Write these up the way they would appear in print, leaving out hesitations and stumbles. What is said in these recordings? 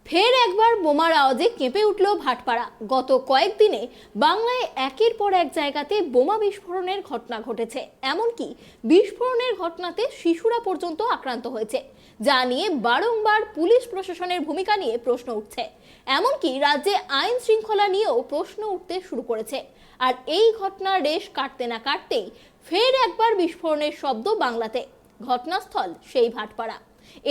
ফের একবার বোমার আওয়াজে কেঁপে উঠল ভাটপাড়া। গত কয়েকদিনে বাংলায় একের পর এক জায়গাতে বোমা বিস্ফোরণের ঘটনা ঘটেছে। এমনকি বিস্ফোরণের ঘটনাতে শিশুরা পর্যন্ত আক্রান্ত হয়েছে, যা নিয়ে বারংবার পুলিশ প্রশাসনের ভূমিকা নিয়ে প্রশ্ন উঠছে। এমনকি রাজ্যে আইন শৃঙ্খলা নিয়েও প্রশ্ন উঠতে শুরু করেছে। আর এই ঘটনার রেশ কাটতে না কাটতেই ফের একবার বিস্ফোরণের শব্দ বাংলাতে। ঘটনাস্থল সেই ভাটপাড়া।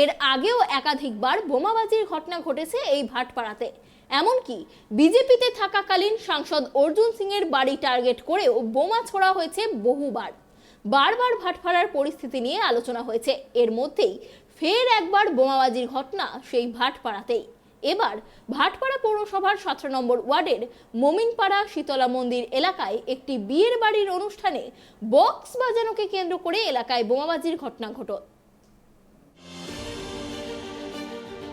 এর আগেও একাধিকবার বোমাবাজির ঘটনা ঘটেছে এই ভাটপাড়াতে। এমনকি বিজেপিতে থাকাকালীন সাংসদ অর্জুন সিং এর বাড়ি টার্গেট করেও বোমা ছোড়া হয়েছে বহুবার। বারবার ভাটপাড়ার পরিস্থিতি নিয়ে আলোচনা হয়েছে। এর মধ্যেই ফের একবার বোমাবাজির ঘটনা সেই ভাটপাড়াতেই। এবার ভাটপাড়া পৌরসভার 17 নম্বর ওয়ার্ডের মোমিনপাড়া শীতলা মন্দির এলাকায় একটি বিয়ের বাড়ির অনুষ্ঠানে বক্স বাজানোকে কেন্দ্র করে এলাকায় বোমাবাজির ঘটনা ঘটে।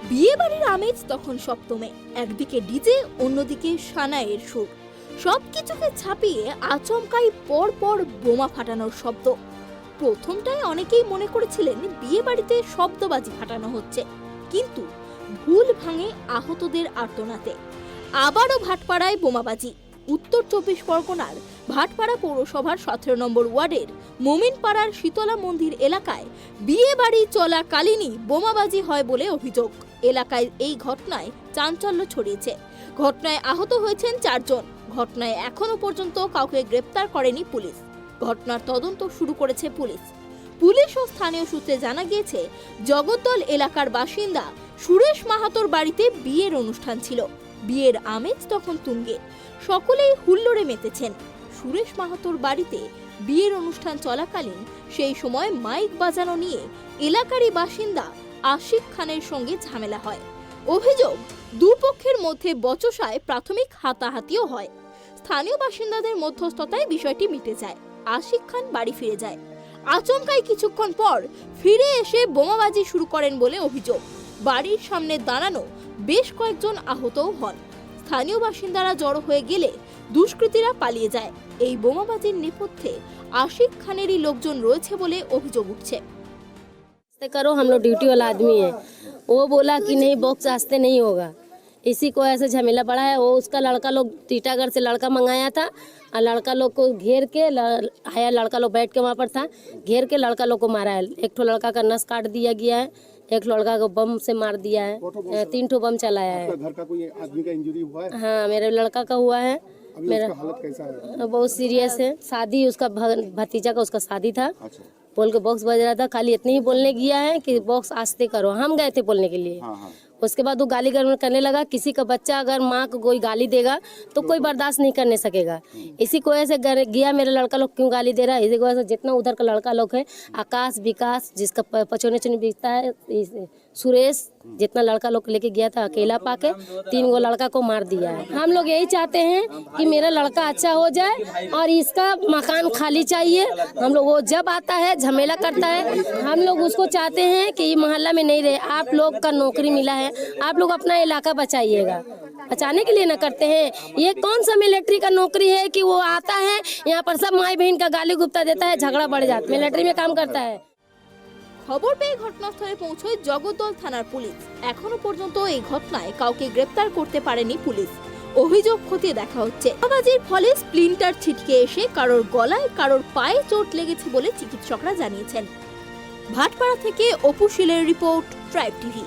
বিয়ে বাড়ির আমেজ তখন সপ্তমে, একদিকে ডিজে, অন্যদিকে সানাইয়ের সুর। সবকিছুকে ছাপিয়ে আচমকাই পরপর বোমা ফাটানোর শব্দ। প্রথমটায় অনেকেই মনে করেছিলেন বিয়ে বাড়িতে শব্দবাজি ফাটানো হচ্ছে, কিন্তু ভুল ভাঙে আহতদের আর্তনাদে। আবারও ভাটপাড়ায় বোমাবাজি। উত্তর 24 পরগনার ভাটপাড়া পৌরসভার 17 নম্বর ওয়ার্ডের মোমিনপাড়ার শীতলা মন্দির এলাকায় বিয়ে বাড়ি চলাকালীনই বোমাবাজি হয় বলে অভিযোগ। এলাকায় এই ঘটনায় চাঞ্চল্য ছড়িয়েছে। ঘটনায় আহত হয়েছেন 4 জন। ঘটনায় এখনো পর্যন্ত কাউকে গ্রেপ্তার করেনি পুলিশ। ঘটনার তদন্ত শুরু করেছে পুলিশ। পুলিশ ও স্থানীয় সূত্রে জানা গিয়েছে, জগদ্দল এলাকার বাসিন্দা সুরেশ মাহাতোর বাড়িতে বিয়ের অনুষ্ঠান ছিল। বিয়ের আমেজ তখন তুঙ্গে, সকলেই হুল্লোড়ে মেতেছেন। সুরেশ মাহাতোর বাড়িতে বিয়ের অনুষ্ঠান চলাকালীন সেই সময় মাইক বাজানো নিয়ে এলাকারই বাসিন্দা আশিক খানের সঙ্গে ঝামেলা হয়। অভিযোগ, দুপক্ষের মধ্যে বচসায় প্রাথমিক হাতাহাতিও হয়। স্থানীয় বাসিন্দাদের মধ্যস্থতায় বিষয়টি মিটে যায়। আশিক খান বাড়ি ফিরে যায়। আচমকাই কিছুক্ষণ পর ফিরে এসে বোমাবাজি শুরু করেন বলে অভিযোগ। বাড়ির সামনে দাঁড়ানো বেশ কয়েকজন আহতও হন। স্থানীয় বাসিন্দারা জড়ো হয়ে গেলে দুষ্কৃতীরা পালিয়ে যায়। এই বোমাবাজির নেপথ্যে আশিক খানেরই লোকজন রয়েছে বলে অভিযোগ উঠছে। करो, हम लोग ड्यूटी वाला आदमी है। वो बोला कि नहीं, बॉक्स आस्ते नहीं होगा, इसी को ऐसे झमेला पड़ा है। वो उसका लड़का लोग टीटागढ़ से लड़का मंगाया था और लड़का लोग को घेर के आया। लड़का लोग बैठ के वहाँ पर था, घेर के लड़का लोग को मारा है। एक ठो लड़का का नस काट दिया गया है, एक लड़का को बम से मार दिया है। 3 ठो बम चलाया है। घर का कोई आदमी का इंजरी हुआ है? हाँ, मेरे लड़का का हुआ है। मेरा हालत कैसा है? बहुत सीरियस है। शादी उसका भतीजा का, उसका शादी था। अच्छा। बोल के बॉक्स बज रहा था, खाली इतने ही बोलने गया है कि बॉक्स आस्ते करो। हम गए थे बोलने के लिए। हाँ, हाँ। उसके बाद वो गाली गलौज करने लगा। किसी का बच्चा अगर माँ को कोई गाली देगा तो कोई बर्दाश्त नहीं करने सकेगा। इसी को ऐसे गया, मेरा लड़का लोग क्यों गाली दे रहा है। इसी को ऐसे जितना उधर का लड़का लोग है, आकाश, विकास, जिसका पचौने चुनी बिकता है, सुरेश, जितना लड़का लोग लेके गया था, अकेला पाके 3 गो लड़का को मार दिया है। हम लोग यही चाहते हैं कि मेरा लड़का अच्छा हो जाए और इसका मकान खाली चाहिए। हम लोग, वो जब आता है झमेला करता है, हम लोग उसको चाहते हैं कि ये मोहल्ला में नहीं रहे। आप लोग का नौकरी मिला है, आप लोग अपना इलाका बचाइएगा। बचाने के लिए न करते हैं। ये कौन सा मिलिट्री का नौकरी है कि वो आता है यहाँ पर सब माई बहन का गाली गुप्ता देता है, झगड़ा बढ़ जाता है। मिलिट्री में काम करता है। খবর পেয়ে ঘটনাস্থলে পৌঁছয় জগদ্দল থানার পুলিশ। এখনো পর্যন্ত এই ঘটনায় কাউকে গ্রেপ্তার করতে পারেনি পুলিশ। অভিযোগ খতিয়ে দেখা হচ্ছে। বোমাবাজির ফলে স্প্লিন্টার ছিটকে এসে কারোর গলায়, কারোর পায়ে চোট লেগেছে বলে চিকিৎসকরা জানিয়েছেন। ভাটপাড়া থেকে অপু শীলের রিপোর্ট, ট্রাইব টিভি।